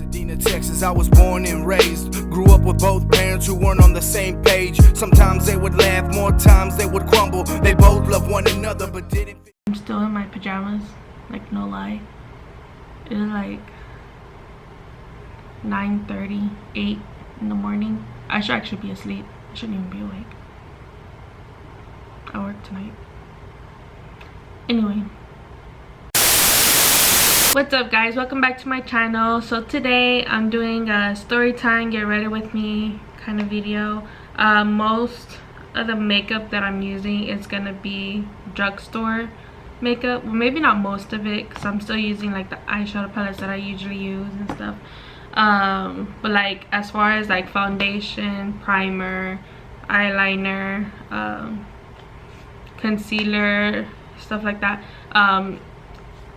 Pasadena, Texas, I was born and raised. Grew up with both parents who weren't on the same page. Sometimes they would laugh, more times they would crumble. They both loved one another but didn't. I'm still in my pajamas, like no lie. It is like 9:30, 8 in the morning. I should actually be asleep. I shouldn't even be awake. I work tonight. Anyway. What's up guys, welcome back to my channel. So today I'm doing a story time, get ready with me kind of video. Most of the makeup that I'm using is gonna be drugstore makeup. Well, maybe not most of it because I'm still using like the eyeshadow palettes that I usually use and stuff. But like as far as like foundation, primer, eyeliner, concealer, stuff like that,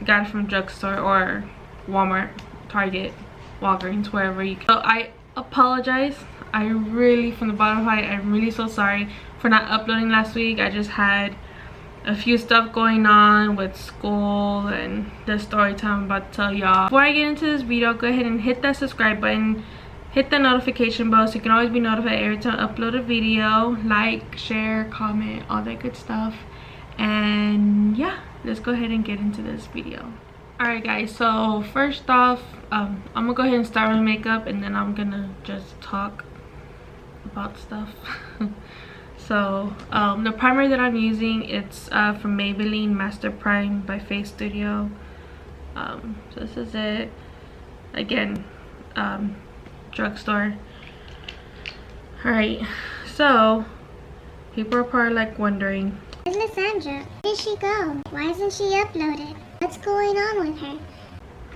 got it from drugstore or Walmart, Target, Walgreens, wherever you can. So I apologize. I really, from the bottom of my heart, I'm really so sorry for not uploading last week. I just had a few stuff going on with school and the story time I'm about to tell y'all. Before I get into this video, go ahead and hit that subscribe button, hit the notification bell so you can always be notified every time I upload a video. Like, share, comment, all that good stuff. And yeah, let's go ahead and get into this video. Alright guys, so first off, I'm gonna go ahead and start with makeup and then I'm gonna just talk about stuff. So the primer that I'm using, it's from Maybelline Master Prime by Face Studio. So this is it. Again, drugstore. Alright, so people are probably like wondering, where's Lissandra? Where did she go? Why isn't she uploaded? What's going on with her?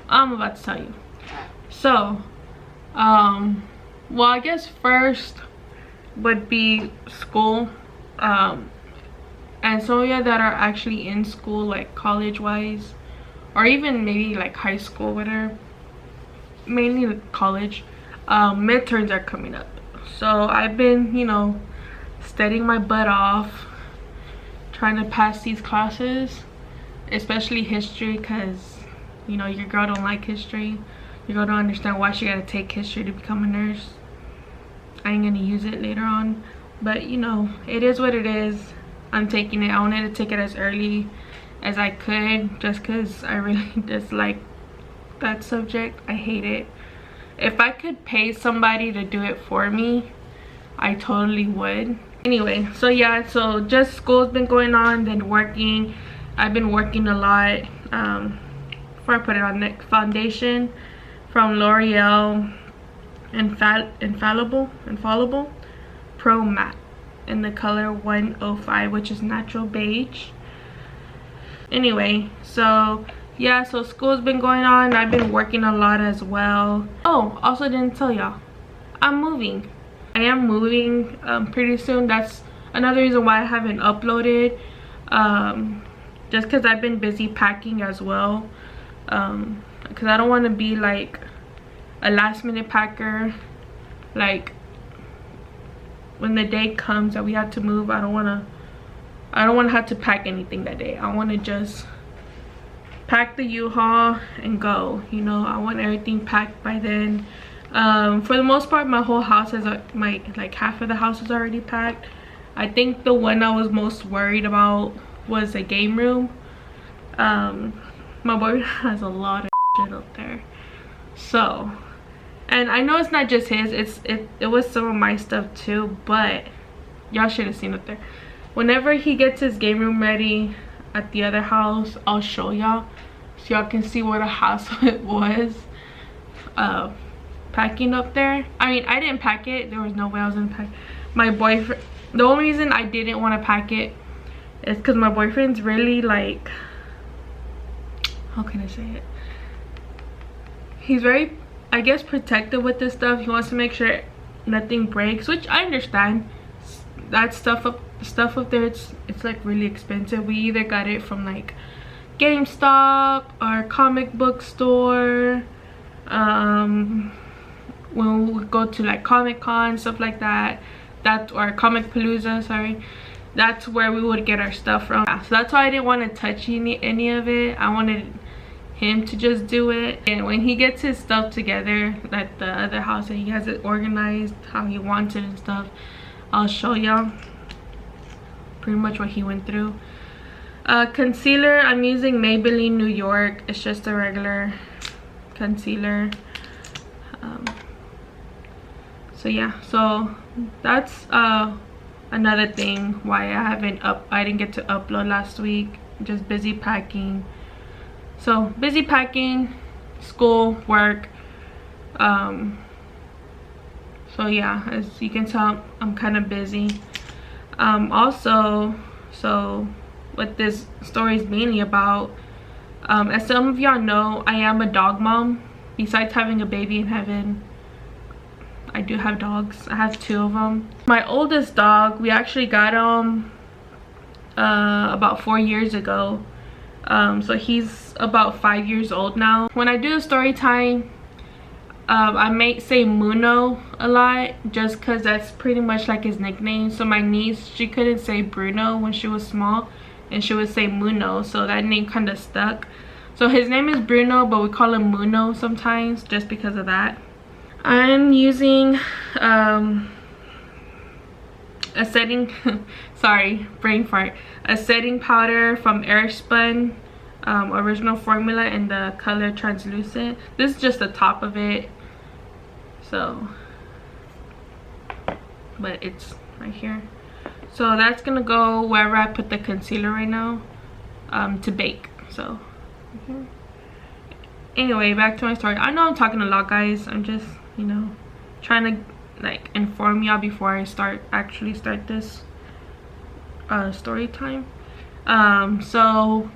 I'm about to tell you. So well, I guess first would be school, and some of you that are actually in school, like college wise, or even maybe like high school, whatever, mainly college, midterms are coming up. So I've been, you know, studying my butt off, trying to pass these classes, especially history, because you know your girl don't like history. Your girl don't understand why she gotta take history to become a nurse. I ain't gonna use it later on, but you know, it is what it is. I'm taking it. I wanted to take it as early as I could just because I really dislike that subject. I hate it. If I could pay somebody to do it for me, I totally would. Anyway, so yeah, so just school's been going on, then working. I've been working a lot. Before I put it on, next foundation from L'Oreal Infallible Pro Matte in the color 105, which is natural beige. Anyway, so yeah, so school's been going on. I've been working a lot as well. Oh, also didn't tell y'all, I'm moving. I am moving pretty soon. That's another reason why I haven't uploaded, just because I've been busy packing as well, because I don't want to be like a last minute packer. Like when the day comes that we have to move, I don't want to have to pack anything that day. I want to just pack the U-Haul and go, you know. I want everything packed by then. For the most part, my whole house is like half of the house is already packed. I think the one I was most worried about was a game room. My boyfriend has a lot of shit up there, so, and I know it's not just his, it was some of my stuff too, but y'all should have seen it there. Whenever he gets his game room ready at the other house, I'll show y'all so y'all can see what a house it was packing up there. I mean, I didn't pack it. There was no way I was gonna pack. My boyfriend, the only reason I didn't want to pack it is because my boyfriend's really like, how can I say it, he's very, I guess, protective with this stuff. He wants to make sure nothing breaks, which I understand. That stuff up there, it's like really expensive. We either got it from like GameStop or comic book store, when we go to like Comic-Con, stuff like that, or Comic Palooza, sorry, that's where we would get our stuff from. So that's why I didn't want to touch any of it. I wanted him to just do it. And when he gets his stuff together at the other house and he has it organized how he wants it and stuff, I'll show y'all pretty much what he went through. Concealer, I'm using Maybelline New York. It's just a regular concealer. So yeah, so that's another thing why I didn't get to upload last week. Just busy packing. So busy packing, school, work. So yeah, as you can tell, I'm kind of busy. Also, so what this story is mainly about, as some of y'all know, I am a dog mom. Besides having a baby in heaven, I do have dogs. I have 2 of them. My oldest dog, we actually got him about 4 years ago. So he's about 5 years old now. When I do the story time, I may say Muno a lot just because that's pretty much like his nickname. So my niece, she couldn't say Bruno when she was small and she would say Muno, so that name kind of stuck. So his name is Bruno, but we call him Muno sometimes just because of that. I'm using a setting sorry, brain fart, a setting powder from Airspun, original formula in the color translucent. This is just the top of it, so, but it's right here. So that's gonna go wherever I put the concealer right now, to bake. So anyway, back to my story. I know I'm talking a lot, guys. I'm just, you know, trying to like inform y'all before I actually start this story time. So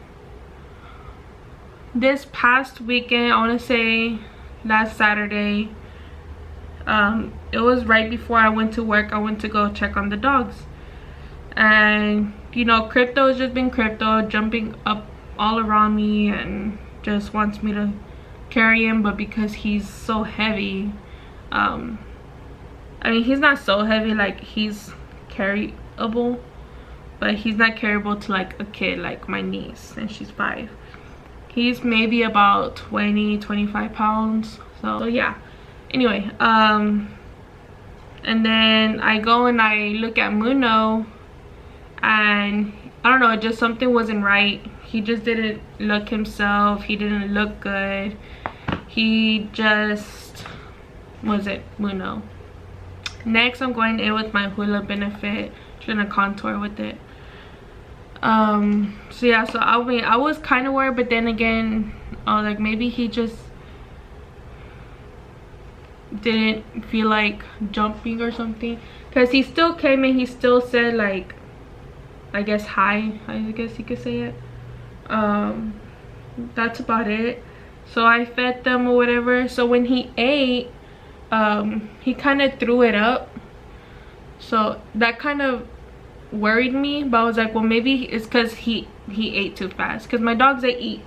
this past weekend, I want to say last Saturday, it was right before I went to work. I went to go check on the dogs, and you know, Crypto has just been Crypto, jumping up all around me and just wants me to carry him. But because he's so heavy, I mean, he's not so heavy, like he's carryable, but he's not carryable to like a kid like my niece, and she's 5. He's maybe about 20-25 pounds. So yeah, anyway, and then I go and I look at Muno, and I don't know, just something wasn't right. He just didn't look himself. He didn't look good. He just wasn't Muno. Next, I'm going in with my Hula Benefit, trying to contour with it. So yeah, so I mean, I was kind of worried, but then again, I was like, maybe he just didn't feel like jumping or something, because he still came and he still said, like, I guess hi, I guess you could say it. That's about it. So I fed them or whatever. So when he ate, he kind of threw it up, so that kind of worried me. But I was like, well, maybe it's because he ate too fast, because my dogs, they eat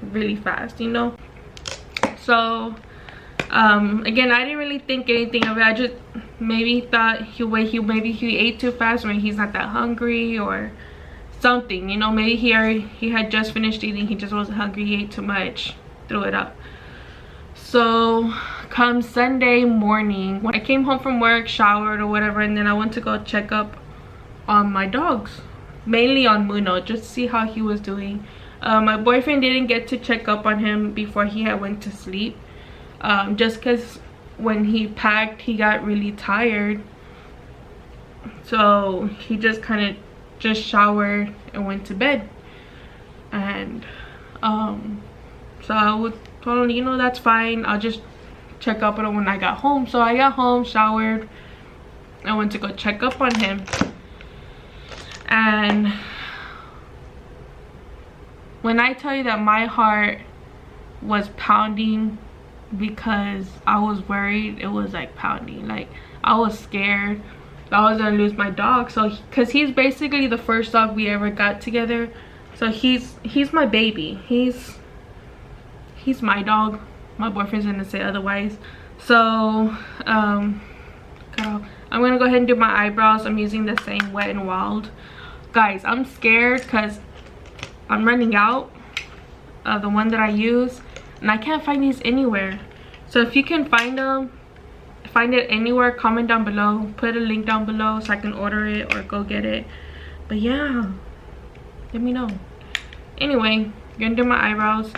really fast, you know. So again, I didn't really think anything of it. I just maybe thought maybe he ate too fast, or he's not that hungry or something, you know. Maybe he had just finished eating, he just wasn't hungry, he ate too much, threw it up. So come Sunday morning, when I came home from work, showered or whatever, and then I went to go check up on my dogs, mainly on Muno, just to see how he was doing. My boyfriend didn't get to check up on him before he had went to sleep, just because when he packed, he got really tired. So he just kind of just showered and went to bed. And so I told him, you know, that's fine, I'll just check up on him when I got home. So I got home, showered, I went to go check up on him. And when I tell you that my heart was pounding because I was worried, it was like pounding, like I was scared that I was gonna lose my dog. So because he's basically the first dog we ever got together, so he's my baby, he's my dog. My boyfriend's gonna say otherwise. So I'm gonna go ahead and do my eyebrows. I'm using the same Wet n Wild. Guys, I'm scared because I'm running out. the one that I use, and I can't find these anywhere. So if you can find it anywhere, comment down below, put a link down below so I can order it or go get it. But yeah, let me know. Anyway, gonna do my eyebrows.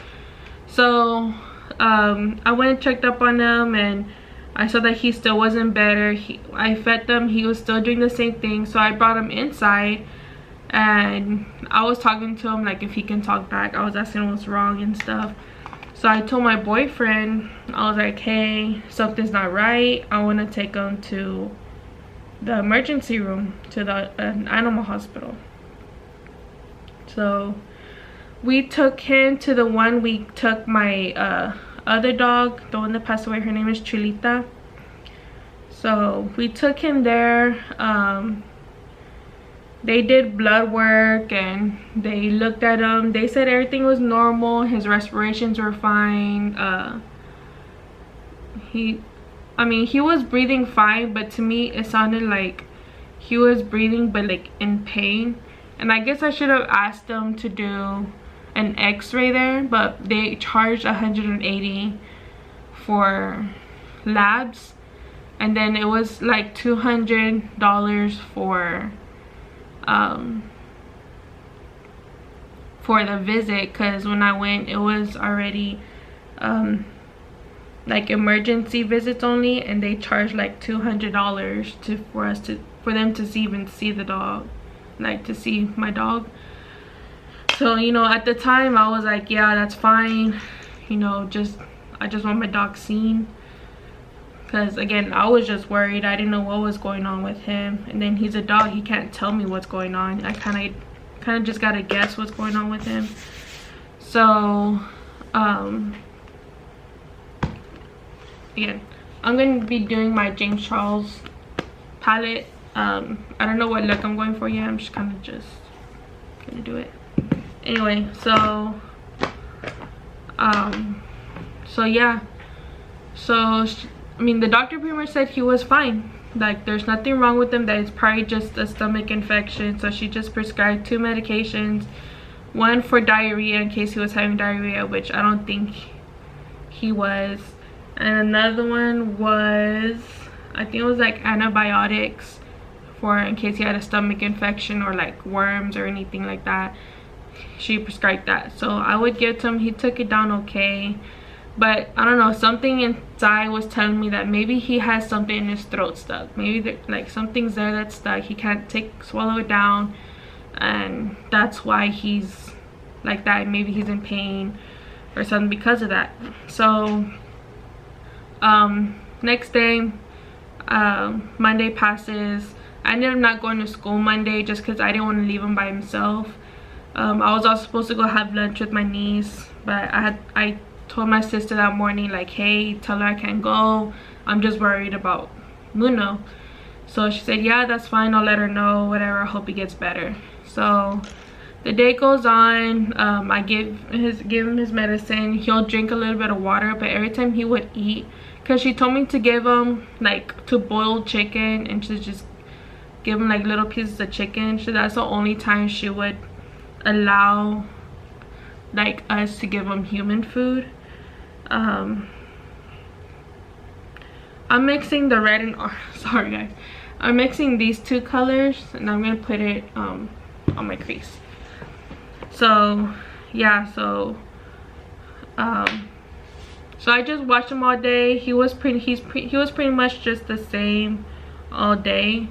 So I went and checked up on them, and I saw that he still wasn't better. I fed them, he was still doing the same thing. So I brought him inside, and I was talking to him like if he can talk back. I was asking what's wrong and stuff. So I told my boyfriend, I was like, hey, something's not right. I want to take him to the emergency room, to the animal hospital. So we took him to the one we took my other dog, the one that passed away. Her name is Chulita. So we took him there. They did blood work and they looked at him. They said everything was normal. His respirations were fine. He was breathing fine, but to me it sounded like he was breathing but like in pain. And I guess I should have asked them to do an x-ray there, but they charged $180 for labs, and then it was like $200 for the visit, because when I went it was already like emergency visits only, and they charged like $200 for them to even see the dog, like to see my dog. So, you know, at the time I was like, yeah, that's fine, you know, I just want my dog seen, because again I was just worried. I didn't know what was going on with him, and then he's a dog, he can't tell me what's going on. I kind of just gotta guess what's going on with him. So again, I'm going to be doing my James Charles palette. I don't know what look I'm going for yet. I'm just kind of just gonna do it anyway. So yeah, so I mean, the doctor pretty much said he was fine, like there's nothing wrong with him, that it's probably just a stomach infection. So she just prescribed 2 medications, one for diarrhea in case he was having diarrhea, which I don't think he was, and another one was, I think it was like antibiotics for in case he had a stomach infection or like worms or anything like that. She prescribed that, so I would give it to him. He took it down okay, but I don't know, something inside was telling me that maybe he has something in his throat stuck. Maybe like something's there that's stuck, he can't swallow it down, and that's why he's like that. Maybe he's in pain or something because of that. So next day, Monday passes. I ended up not going to school Monday just because I didn't want to leave him by himself. I was also supposed to go have lunch with my niece, but I told my sister that morning, like, hey, tell her I can't go, I'm just worried about Muno. So she said, yeah, that's fine, I'll let her know, whatever, I hope he gets better. So the day goes on. I give him his medicine. He'll drink a little bit of water, but every time he would eat, because she told me to give him like to boiled chicken and to just give him like little pieces of chicken. So that's the only time she would allow like us to give him human food. I'm mixing the red and orange. Sorry guys, I'm mixing these 2 colors and I'm gonna put it on my crease. So yeah, so I just watched him all day. He was pretty much just the same all day.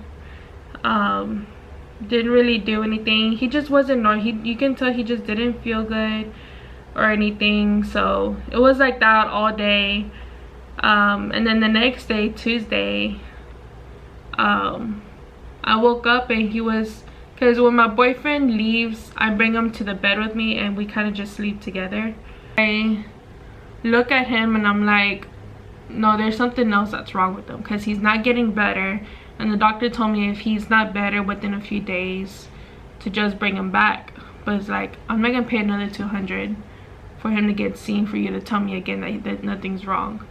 Didn't really do anything. He just wasn't normal. You can tell he just didn't feel good or anything. So it was like that all day. And then the next day, Tuesday, I woke up and he was, because when my boyfriend leaves, I bring him to the bed with me and we kind of just sleep together. I look at him and I'm like, no, there's something else that's wrong with him, because he's not getting better. And the doctor told me if he's not better within a few days to just bring him back. But it's like, I'm not gonna pay another $200 for him to get seen, for you to tell me again that nothing's wrong,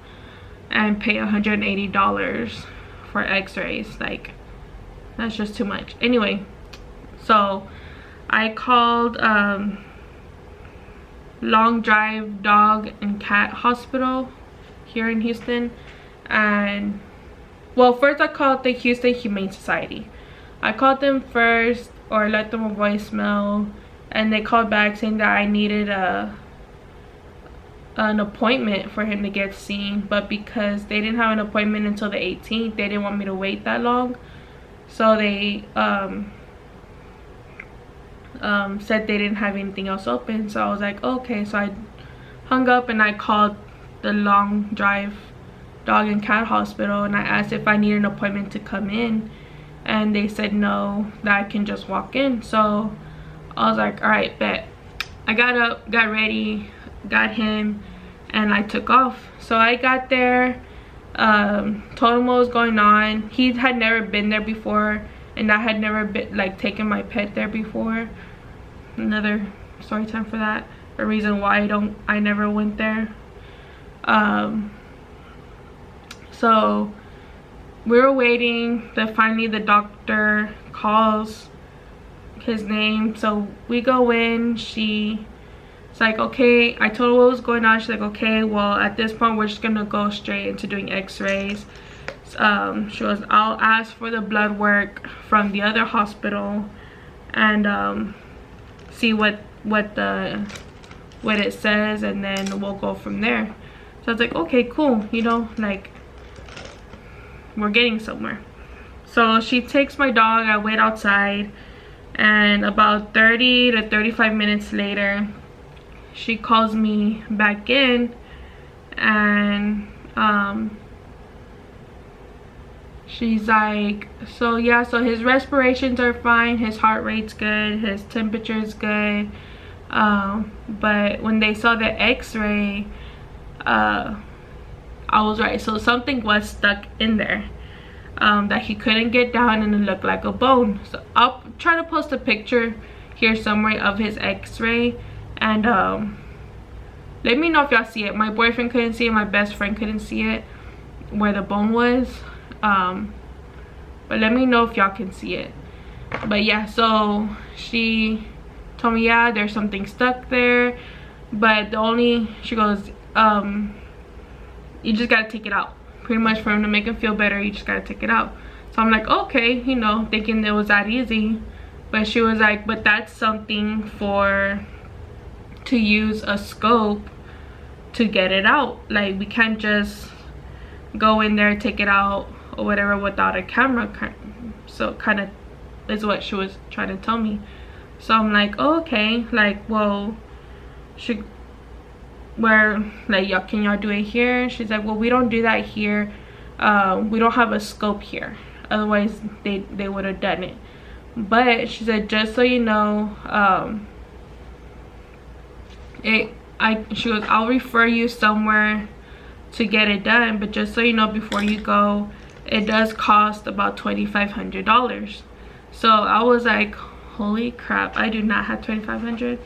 and pay $180 for x-rays. Like, that's just too much. Anyway, so I called Long Drive Dog and Cat Hospital here in Houston. And well, first I called the Houston Humane Society. I called them first, or left them a voicemail, and they called back saying that I needed an appointment for him to get seen, but because they didn't have an appointment until the 18th, they didn't want me to wait that long. So they said they didn't have anything else open. So I was like, okay. So I hung up and I called the Long Drive Dog and Cat Hospital, and I asked if I needed an appointment to come in, and they said no, that I can just walk in. So I was like, all right, bet. I got up, got ready, got him, and I took off. So I got there, told him what was going on. He had never been there before, and I had never been like taken my pet there before. Another story time for that, a reason why I never went there. So we were waiting, then finally the doctor calls his name. So we go in, she's like, okay. I told her what was going on. She's like, okay, well, at this point we're just gonna go straight into doing x-rays. She goes, I'll ask for the blood work from the other hospital and see what it says, and then we'll go from there. So I was like, okay, cool, you know, like we're getting somewhere. So she takes my dog, I wait outside, and about 30 to 35 minutes later she calls me back in, and she's like, so yeah, so his respirations are fine, his heart rate's good, his temperature is good, but when they saw the x-ray, I was right. So something was stuck in there that he couldn't get down, and it looked like a bone. So I'll try to post a picture here somewhere of his x-ray, and let me know if y'all see it. My boyfriend couldn't see it, my best friend couldn't see it, where the bone was, but let me know if y'all can see it. But yeah, so she told me, yeah, there's something stuck there, but she goes, you just gotta take it out. Pretty much, for him to make him feel better, you just gotta take it out. So I'm like, okay, you know, thinking it was that easy. But she was like, but that's something to use a scope to get it out. Like, we can't just go in there, take it out or whatever without a camera. So kind of is what she was trying to tell me. So I'm like, oh, okay, like, well, can y'all do it here? She's like, well, we don't do that here. We don't have a scope here, otherwise they would have done it. But she said, just so you know, she goes, I'll refer you somewhere to get it done, but just so you know, before you go, it does cost about $2,500. So I was like, holy crap, I do not have $2,500.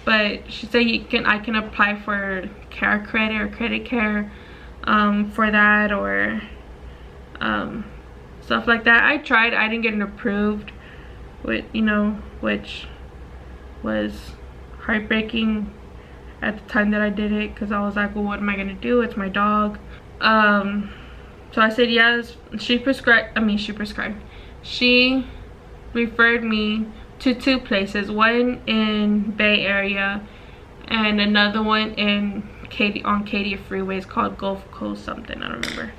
But she said I can apply for care credit or credit care for that, or stuff like that. I tried, I didn't get it approved, which was heartbreaking at the time that I did it, because I was like, well, what am I gonna do? It's my dog. So I said yes. She referred me to 2 places, one in Bay Area and another one on Katy Freeway. It's called Gulf Coast something, I don't remember.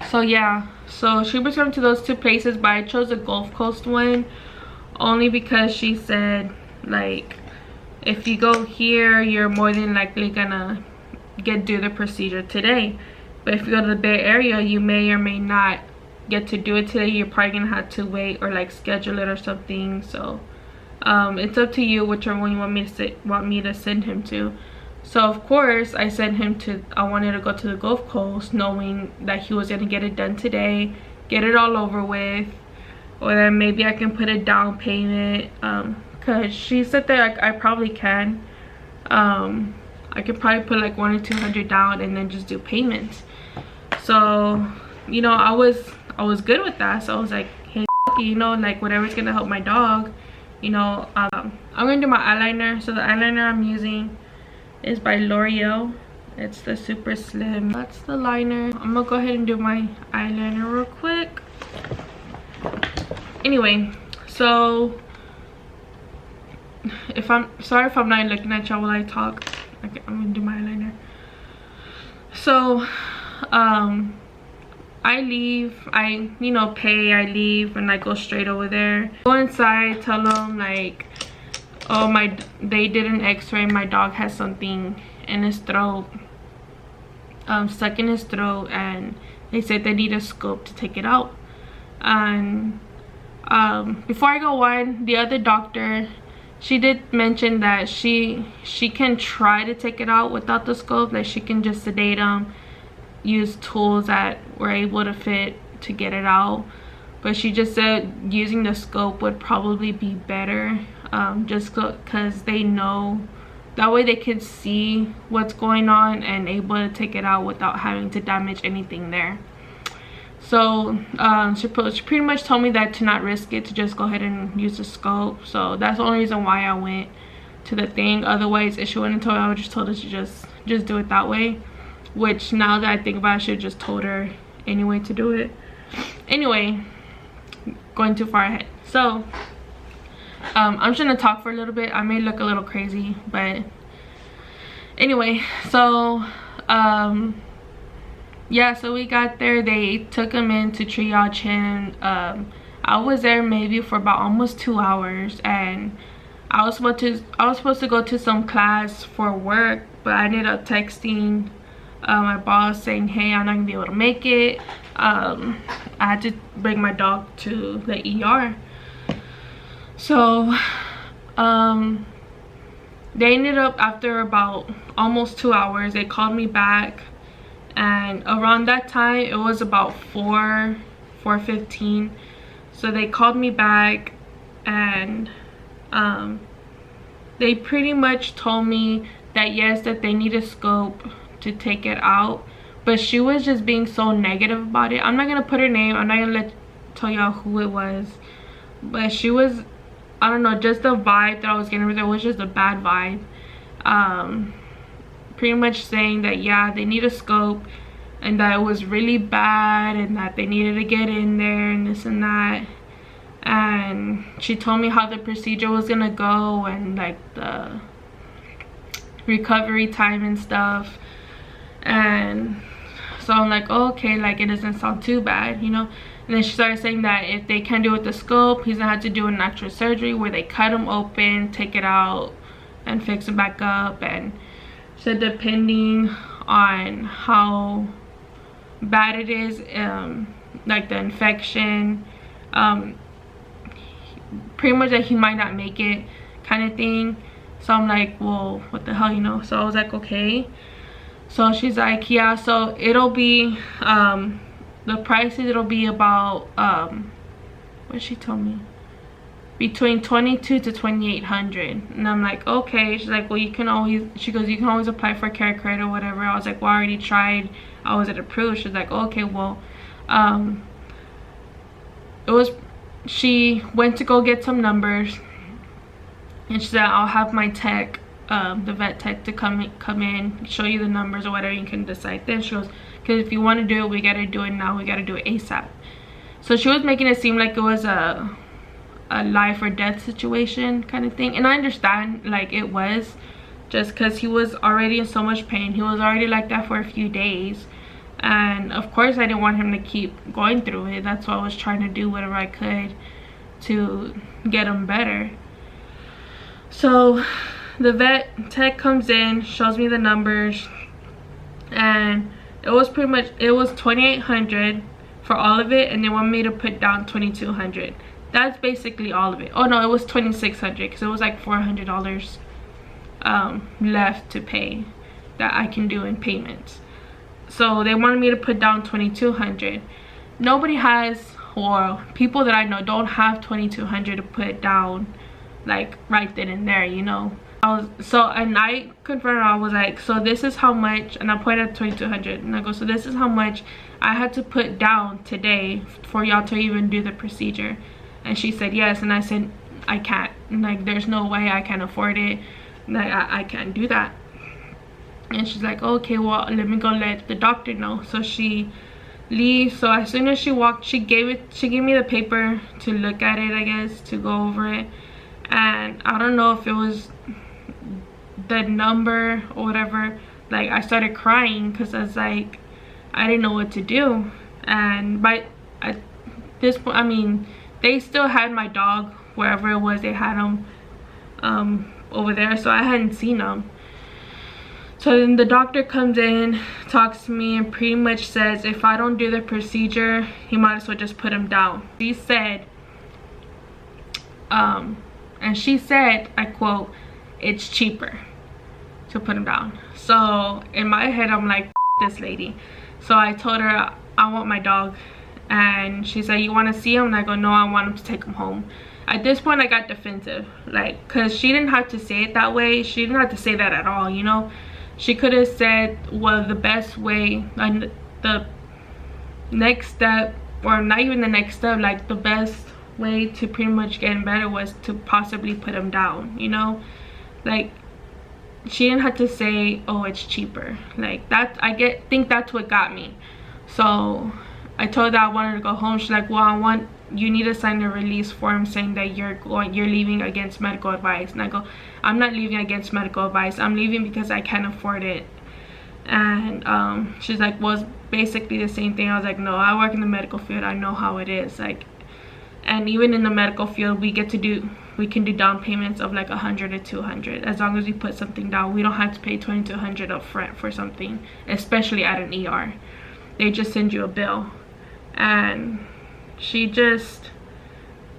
So yeah, so she was going to those 2 places, but I chose the Gulf Coast one only because she said, like, if you go here, you're more than likely gonna do the procedure today, but if you go to the Bay Area, you may or may not get to do it today. You're probably gonna have to wait or like schedule it or something. So it's up to you whichever one you want me to send him to. So of course I wanted to go to the Gulf Coast, knowing that he was gonna get it done today, get it all over with, or then maybe I can put a down payment, because she said that I probably can. I could probably put like $100 or $200 down and then just do payments. So, you know, I was good with that. So I was like, hey, you know, like, whatever's gonna help my dog, you know, I'm gonna do my eyeliner. So the eyeliner I'm using is by L'Oreal. It's the super slim. That's the liner. I'm gonna go ahead and do my eyeliner real quick. Anyway, so sorry if I'm not looking at y'all while I talk. Okay, I'm gonna do my eyeliner. So I leave, you know, pay, I leave, and I go straight over there. Go inside, tell them like, oh, they did an x-ray, my dog has something in his throat, stuck in his throat, and they said they need a scope to take it out. And before I go on, the other doctor, she did mention that she can try to take it out without the scope. Like, she can just sedate them, use tools that were able to fit to get it out, but she just said using the scope would probably be better, just because they know that way they can see what's going on and able to take it out without having to damage anything there. So she pretty much told me that to not risk it, to just go ahead and use the scope. So that's the only reason why I went to the thing. Otherwise, if she wouldn't have told her, I would just told her to just do it that way, which now that I think about it, I should have just told her anyway to do it. Anyway, going too far ahead. So I'm just gonna talk for a little bit. I may look a little crazy, but anyway, so yeah, so we got there. They took him in to triage him. I was there maybe for about almost 2 hours, and I was supposed to go to some class for work, but I ended up texting my boss saying, hey, I'm not gonna be able to make it. I had to bring my dog to the ER. So they ended up, after about almost 2 hours, they called me back, and around that time it was about 4:15. So they called me back, and they pretty much told me that yes, that they need a scope to take it out, but she was just being so negative about it. I'm not gonna put her name, I'm not gonna tell y'all who it was, but she was, I don't know, just the vibe that I was getting with her was just a bad vibe. Pretty much saying that yeah, they need a scope, and that it was really bad, and that they needed to get in there and this and that. And she told me how the procedure was gonna go, and like the recovery time and stuff. And so I'm like, oh, okay, like it doesn't sound too bad, you know. And then she started saying that if they can't do it with the scope, he's gonna have to do an actual surgery where they cut him open, take it out, and fix it back up. And so depending on how bad it is, like the infection, pretty much that he might not make it, kind of thing. So I'm like, well, what the hell, you know. So I was like, okay. So she's like, yeah, so it'll be the prices, it'll be about what she told me, between $2,200 to $2,800. And I'm like, okay. She's like, well, you can always, she goes, you can always apply for care credit or whatever. I was like, well, I already tried, I wasn't approved. She's like, okay, well, she went to go get some numbers, and she said, I'll have my tech, the vet tech, to come in, show you the numbers or whatever, you can decide then. She goes, because if you want to do it, we got to do it now, we got to do it ASAP. So she was making it seem like it was a life or death situation kind of thing, and I understand, like, it was, just because he was already in so much pain. He was already like that for a few days, and of course I didn't want him to keep going through it. That's why I was trying to do whatever I could to get him better. So the vet tech comes in, shows me the numbers, and it was pretty much, it was $2,800 for all of it, and they want me to put down $2,200. That's basically all of it. Oh no, it was $2,600, because it was like $400 left to pay that I can do in payments. So they wanted me to put down $2,200. Nobody has, or people that I know don't have $2,200 to put down, like right then and there, you know. And I confronted her. I was like, so this is how much, and I pointed at $2,200, and I go, so this is how much I had to put down today for y'all to even do the procedure. And she said yes, and I said, I can't, like, there's no way, I can't afford it, like I can't do that. And she's like, okay, well, let me go let the doctor know. So she leaves. So as soon as she walked, she gave me the paper to look at it, I guess, to go over it. And I don't know if it was the number or whatever, like I started crying because I was like, I didn't know what to do. And by at this point, I mean, they still had my dog wherever it was. They had him over there, so I hadn't seen him. So then the doctor comes in, talks to me, and pretty much says if I don't do the procedure, he might as well just put him down. She said, and she said, I quote, it's cheaper to put him down. So in my head, I'm like, F this lady. So I told her I want my dog, and she said, you want to see him? And I go, no, I want him to take him home. At this point, I got defensive, like, because she didn't have to say it that way. She didn't have to say that at all, you know. She could have said, well, the best way, and the next step, or not even the next step, like the best way to pretty much get better was to possibly put him down, you know. Like, she didn't have to say, oh, it's cheaper. Like, that, think that's what got me. So I told her I wanted to go home. She's like, well, you need to sign a release form saying that you're leaving against medical advice. And I go, I'm not leaving against medical advice. I'm leaving because I can't afford it. And she's like, well, it's basically the same thing. I was like, no, I work in the medical field. I know how it is. Like, and even in the medical field, we can do down payments of like 100 or 200 as long as we put something down. We don't have to pay 20 to 100 up front for something, especially at an ER. They just send you a bill. And she just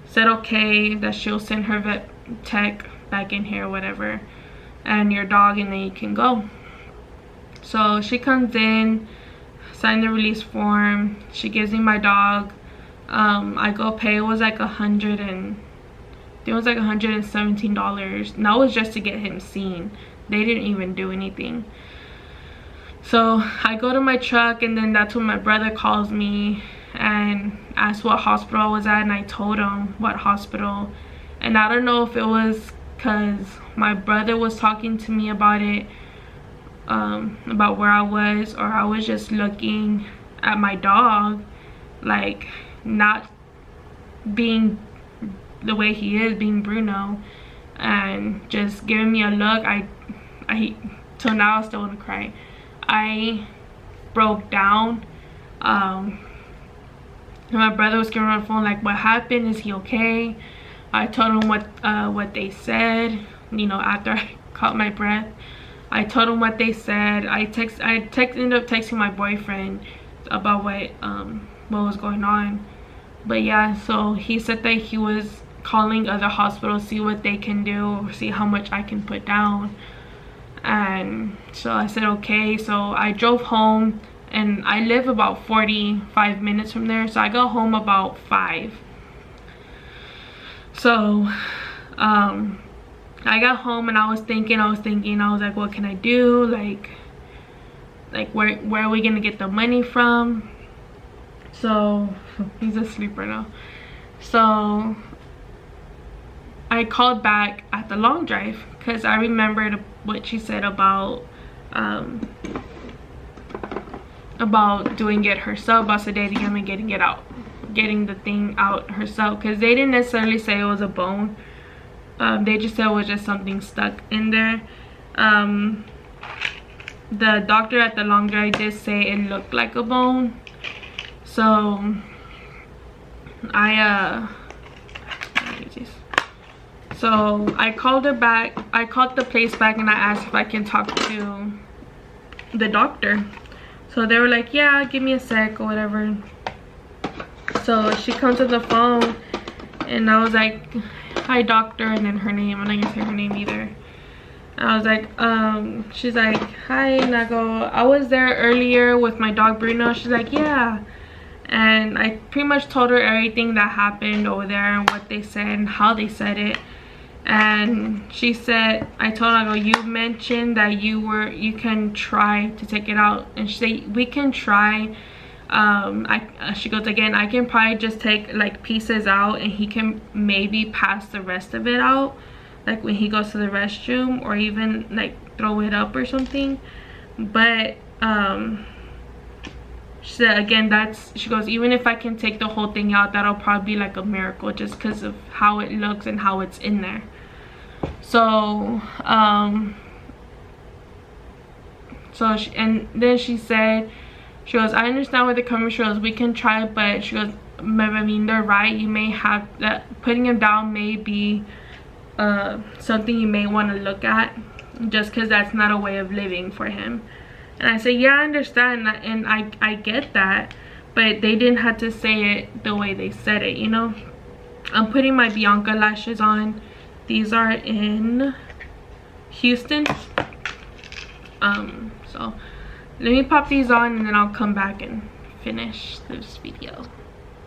said okay, that she'll send her vet tech back in here or whatever, and your dog, and then you can go. So she comes in, sign the release form, she gives me my dog. I go pay. It was like $117, and that was just to get him seen. They didn't even do anything. So I go to my truck, and then that's when my brother calls me and asked what hospital I was at, and I told him what hospital. And I don't know if it was because my brother was talking to me about it, about where I was, or I was just looking at my dog, like, not being the way he is, being Bruno, and just giving me a look. I till now I still want to cry. I broke down. And my brother was giving me on the phone like, what happened, is he okay? I told him what they said, you know, after I caught my breath. I told him what they said. I ended up texting my boyfriend about what was going on. But yeah, so he said that he was calling other hospitals, see what they can do, see how much I can put down. And so I said okay. So I drove home, and I live about 45 minutes from there, so I got home about 5. So I got home, and I was thinking, I was like, what can I do? Like where are we gonna get the money from? So he's asleep right now. So I called back at the long drive because I remembered what she said about doing it herself, about sedating him and getting the thing out herself, because they didn't necessarily say it was a bone. They just said it was just something stuck in there. The doctor at the long drive did say it looked like a bone. So I called her back. I called the place back, and I asked if I can talk to the doctor. So they were like, yeah, give me a sec or whatever. So she comes to the phone, and I was like, hi doctor, and then her name, I'm not gonna say her name either. And I was like, she's like, hi, and I go, I was there earlier with my dog Bruno. She's like, yeah. And I pretty much told her everything that happened over there and what they said and how they said it. And she said, I told her, I go, you mentioned that you can try to take it out. And she said, we can try. She goes, again, I can probably just take like pieces out and he can maybe pass the rest of it out, like when he goes to the restroom, or even like throw it up or something. But she said, again, she goes, even if I can take the whole thing out, that'll probably be like a miracle, just because of how it looks and how it's in there. So and then she said, she goes, I understand where they're coming from. She goes, we can try, but she goes, I mean, they're right. You may have that, putting him down may be something you may want to look at, just because that's not a way of living for him. And I said, yeah, I understand that, and I get that, but they didn't have to say it the way they said it, you know. I'm putting my Bianca lashes on. These are in Houston. So let me pop these on and then I'll come back and finish this video.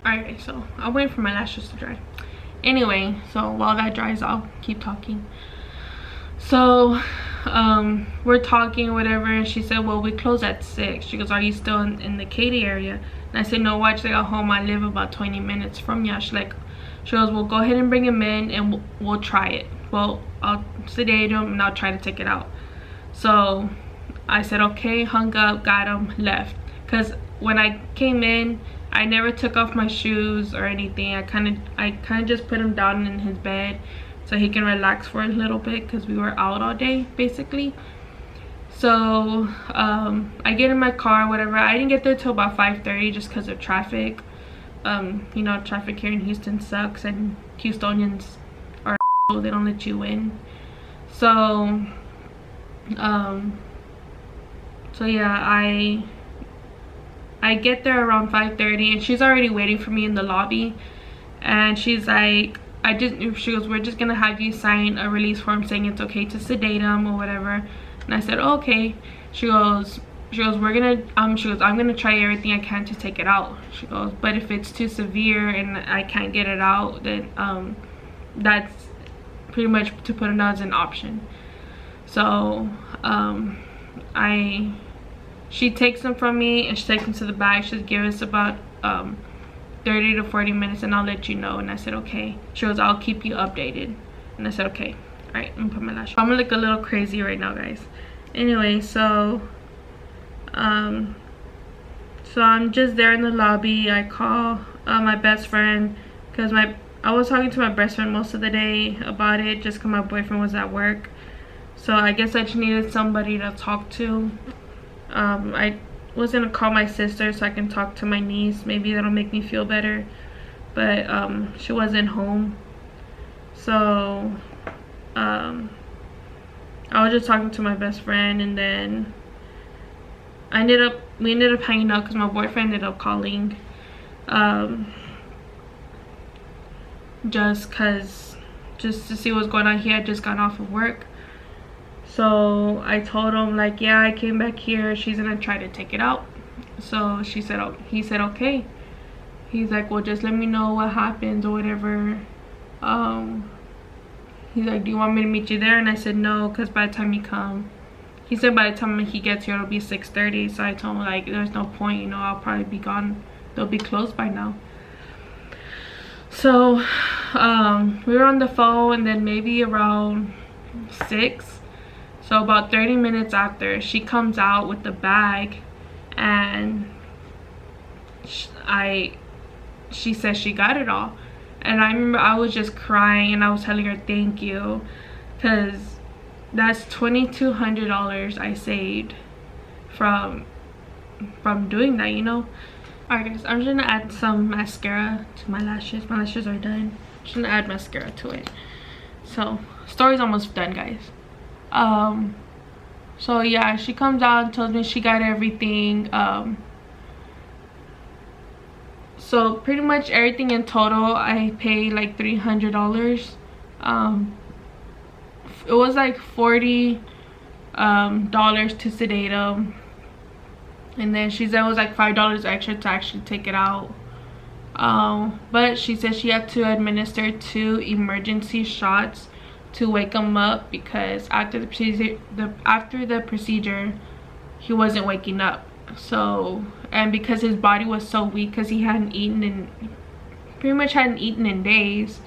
Alright, so I'll wait for my lashes to dry. Anyway, so while that dries, I'll keep talking. So we're talking or whatever, and she said, well, we close at 6. She goes, are you still in the Katy area? And I said, no, watch, I got home, I live about 20 minutes from you. She goes, well, go ahead and bring him in and we'll try it. Well, I'll sedate him and I'll try to take it out. So I said, okay, hung up, got him, left. Because when I came in, I never took off my shoes or anything. I kind of just put him down in his bed so he can relax for a little bit, because we were out all day basically. So I get in my car, whatever. I didn't get there till about 5:30 just because of traffic. You know, traffic here in Houston sucks, and Houstonians are they don't let you in. So yeah, I get there around 5:30, and she's already waiting for me in the lobby, and she's like, she goes, we're just gonna have you sign a release form saying it's okay to sedate him or whatever. And I said, oh, okay. She goes, we're gonna she goes, I'm gonna try everything I can to take it out. She goes, but if it's too severe and I can't get it out, then that's pretty much to put it as an option. So she takes them from me and she takes them to the bag. She'll give us about 30 to 40 minutes and I'll let you know. And I said, okay. She goes, I'll keep you updated. And I said, okay. All right, I'm gonna put my lash on. I'm gonna look a little crazy right now, guys. Anyway, so I'm just there in the lobby. I call my best friend, because I was talking to my best friend most of the day about it, just because my boyfriend was at work. So I guess I just needed somebody to talk to. I was gonna call my sister so I can talk to my niece. Maybe that'll make me feel better, but she wasn't home. So I was just talking to my best friend, and then we ended up hanging out because my boyfriend ended up calling, just to see what's going on. He had just gotten off of work. So I told him, like, yeah, I came back here, she's gonna try to take it out. So he said okay. He's like, well, just let me know what happens or whatever. He's like, do you want me to meet you there? And I said no, because by the time you come, he said by the time he gets here it'll be 6:30. So I told him, like, there's no point, you know, I'll probably be gone, they'll be closed by now. So we were on the phone, and then maybe around 6, so about 30 minutes after, she comes out with the bag, and she says she got it all. And I remember I was just crying, and I was telling her thank you, because that's $2,200 I saved from doing that, you know. Alright guys, I'm just gonna add some mascara to my lashes. My lashes are done. I'm just gonna add mascara to it. So story's almost done, guys. So yeah, she comes out and tells me she got everything. So pretty much everything in total, I paid like $300. It was like $40 to sedate him, and then she said it was like $5 extra to actually take it out. But she said she had to administer 2 emergency shots to wake him up, because after the procedure he wasn't waking up. So, and because his body was so weak because he hadn't eaten in pretty much hadn't eaten in days,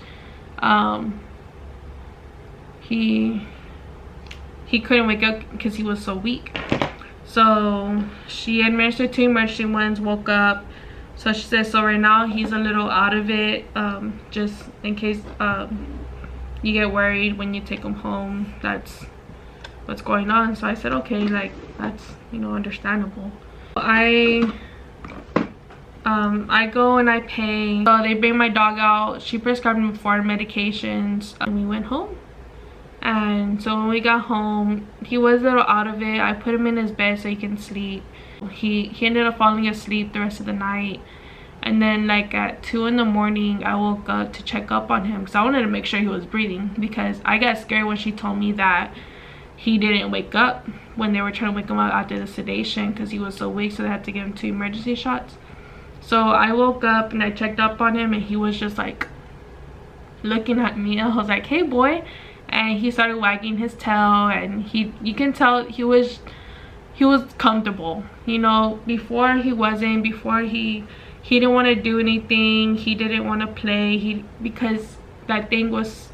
he couldn't wake up because he was so weak. So she administered 2 emergency ones, woke up. So she said, so right now he's a little out of it, just in case you get worried when you take him home. That's what's going on. So I said, okay, like, that's, you know, understandable. I go and I pay. So they bring my dog out. She prescribed him 4 medications, and we went home. And so when we got home, he was a little out of it. I put him in his bed so he can sleep. He ended up falling asleep the rest of the night. And then like at 2 in the morning, I woke up to check up on him because I wanted to make sure he was breathing, because I got scared when she told me that he didn't wake up when they were trying to wake him up after the sedation because he was so weak, so they had to give him 2 emergency shots. So I woke up and I checked up on him, and he was just like looking at me. I was like, hey boy. And he started wagging his tail, and you can tell he was comfortable. You know, before he wasn't. Before he didn't want to do anything. He didn't want to play. Because that thing was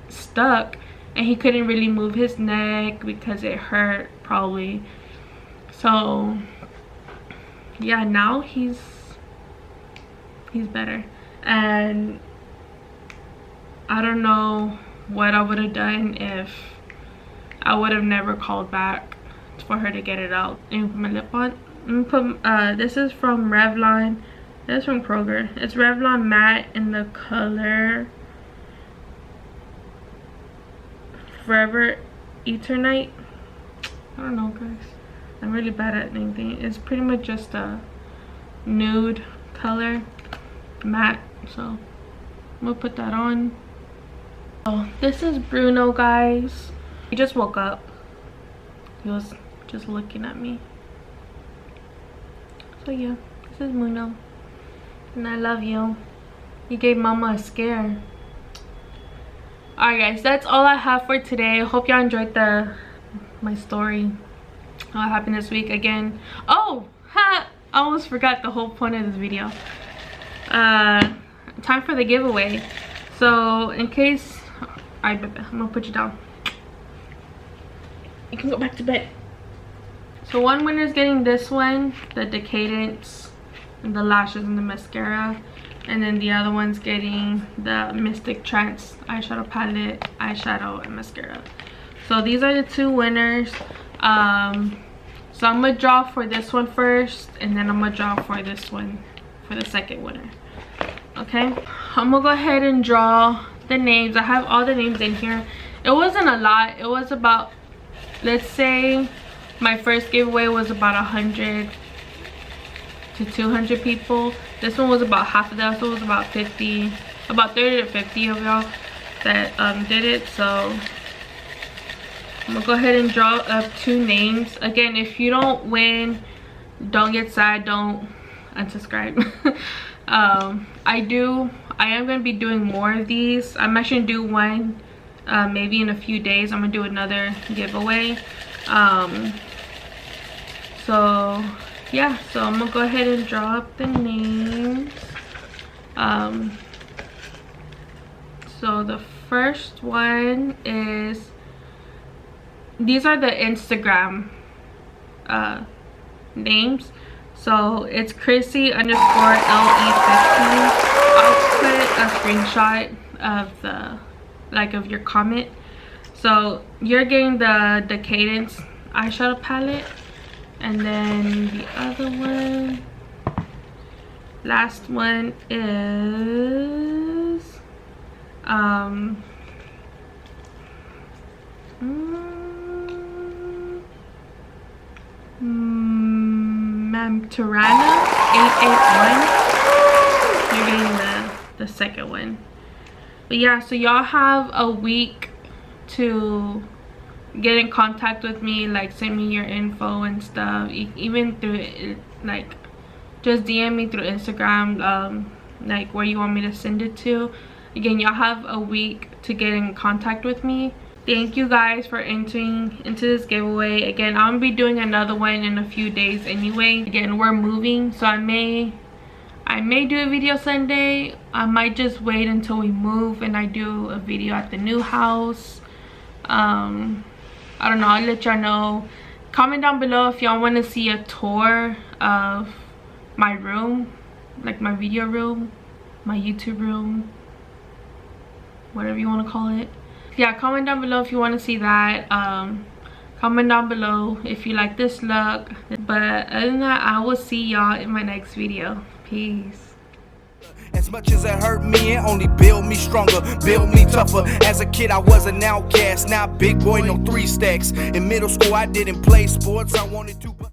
stuck, and he couldn't really move his neck because it hurt probably. So yeah, now he's better. And I don't know what I would have done if I would have never called back for her to get it out. And put my lip on. I'm gonna put, this is from Revlon. This is from Kroger. It's Revlon matte in the color Forever Eternite. I don't know, guys. I'm really bad at anything. It's pretty much just a nude color matte. So I'm gonna put that on. Oh, this is Bruno, guys. He just woke up. He was just looking at me. So yeah, this is Bruno, and I love you. You gave mama a scare. Alright guys, that's all I have for today. Hope y'all enjoyed my story, what happened this week. Again, oh ha, I almost forgot the whole point of this video. Time for the giveaway. So in case I'm gonna put you down. You can go back to bed. So one winner is getting this one, the Decadence, and the lashes and the mascara. And then the other one's getting the Mystic Trance eyeshadow palette, eyeshadow, and mascara. So these are the 2 winners. So I'm gonna draw for this one first, and then I'm gonna draw for this one for the second winner. Okay, I'm gonna go ahead and draw the names. I have all the names in here. It wasn't a lot. It was about, let's say my first giveaway was about 100 to 200 people. This one was about half of that, so it was about 50, about 30 to 50 of y'all that did it. So I'm gonna go ahead and draw up 2 names. Again, if you don't win, don't get sad, don't unsubscribe. I am going to be doing more of these. I'm actually going to do one maybe in a few days. I'm going to do another giveaway. So yeah, so I'm going to go ahead and draw up the names. So the first one is, these are the Instagram names. So it's Chrissy _LE15. I'll put a screenshot of of your comment. So you're getting the Decadence eyeshadow palette, and then the other one, last one is Tirana 881. You're getting the second one. But yeah, so y'all have a week to get in contact with me, like send me your info and stuff, even through like just DM me through Instagram, like where you want me to send it to. Again, y'all have a week to get in contact with me. Thank you guys for entering into this giveaway. Again, I'm gonna be doing another one in a few days anyway. Again, we're moving, so I may do a video Sunday. I might just wait until we move and I do a video at the new house. I don't know, I'll let y'all know. Comment down below if y'all want to see a tour of my room, like my video room, my YouTube room, whatever you want to call it. Yeah, comment down below if you want to see that. Comment down below if you like this look. But other than that, I will see y'all in my next video. Peace. As much as it hurt me, it only built me stronger, built me tougher. As a kid I was an outcast, now big boy, no 3 stacks. In middle school I didn't play sports, I wanted to.